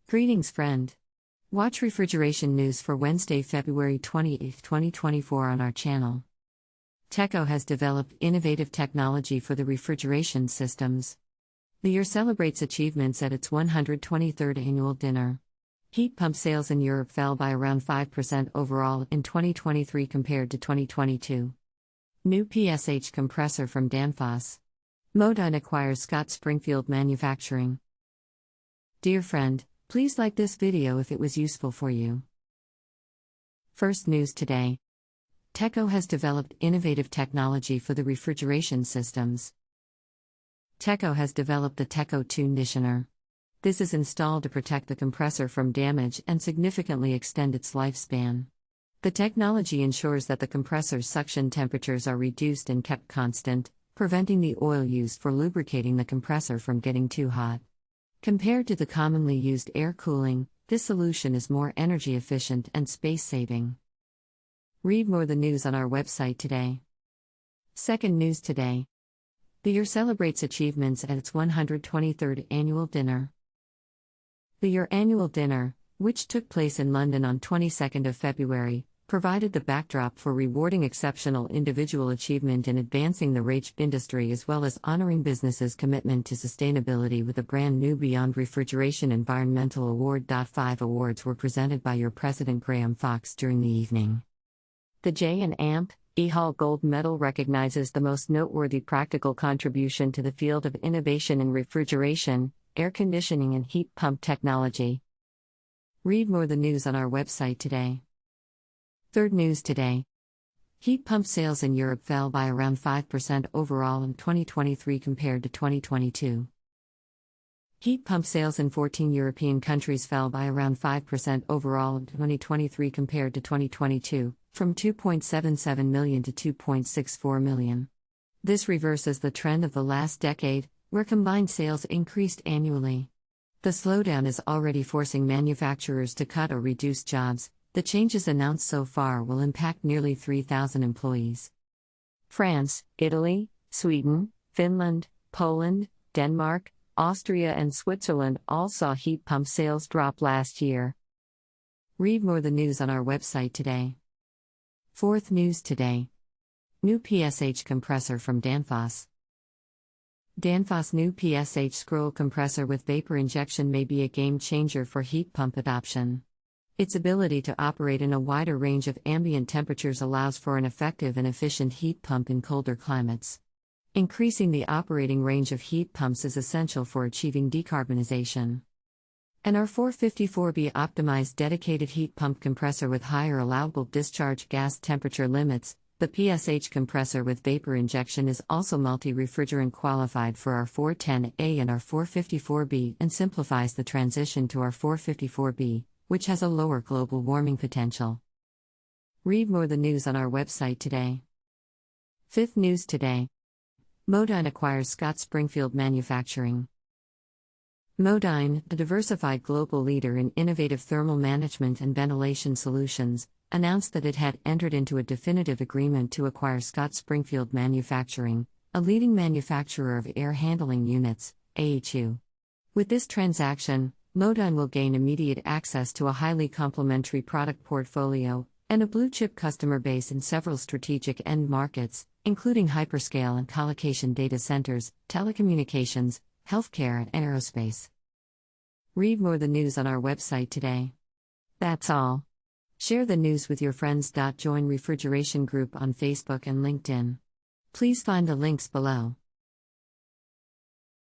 Greetings, friend. Watch refrigeration news for Wednesday, February 28, 2024 on our channel. TEKO has developed innovative technology for the refrigeration systems. The year celebrates achievements at its 123rd annual dinner. Heat pump sales in Europe fell by around 5% overall in 2023 compared to 2022. New PSH compressor from Danfoss. Modine acquires Springfield manufacturing. Dear friend, please like this video if it was useful for you. First news today. TEKO has developed innovative technology for the refrigeration systems. TEKO has developed the TEKO conditioner. This is installed to protect the compressor from damage and significantly extend its lifespan. The technology ensures that the compressor's suction temperatures are reduced and kept constant, preventing the oil used for lubricating the compressor from getting too hot. Compared to the commonly used air cooling, this solution is more energy efficient and space-saving. Read more the news on our website today. Second news today. The year celebrates achievements at its 123rd annual dinner. The year annual dinner, which took place in London on 22nd of February, provided the backdrop for rewarding exceptional individual achievement in advancing the RHP industry as well as honoring businesses' commitment to sustainability with a brand new Beyond Refrigeration Environmental Award. 5 awards were presented by your President Graham Fox during the evening. The J&E Hall Gold Medal recognizes the most noteworthy practical contribution to the field of innovation in refrigeration, air conditioning and heat pump technology. Read more the news on our website today. Third news today. Heat pump sales in Europe fell by around 5% overall in 2023 compared to 2022. Heat pump sales in 14 European countries fell by around 5% overall in 2023 compared to 2022, from 2.77 million to 2.64 million. This reverses the trend of the last decade, where combined sales increased annually. The slowdown is already forcing manufacturers to cut or reduce jobs. The changes announced so far will impact nearly 3,000 employees. France, Italy, Sweden, Finland, Poland, Denmark, Austria and Switzerland all saw heat pump sales drop last year. Read more the news on our website today. Fourth news today. New PSH compressor from Danfoss. Danfoss new PSH scroll compressor with vapor injection may be a game changer for heat pump adoption. Its ability to operate in a wider range of ambient temperatures allows for an effective and efficient heat pump in colder climates. Increasing the operating range of heat pumps is essential for achieving decarbonization. An R454B optimized dedicated heat pump compressor with higher allowable discharge gas temperature limits, the PSH compressor with vapor injection is also multi-refrigerant qualified for R410A and R454B and simplifies the transition to R454B, which has a lower global warming potential. Read more the news on our website today. Fifth news today. Modine acquires Springfield manufacturing. Modine, the diversified global leader in innovative thermal management and ventilation solutions, announced that it had entered into a definitive agreement to acquire Springfield manufacturing, a leading manufacturer of air handling units, AHU. With this transaction, Modine will gain immediate access to a highly complementary product portfolio and a blue-chip customer base in several strategic end markets, including hyperscale and colocation data centers, telecommunications, healthcare and aerospace. Read more the news on our website today. That's all. Share the news with your friends. Join Refrigeration Group on Facebook and LinkedIn. Please find the links below.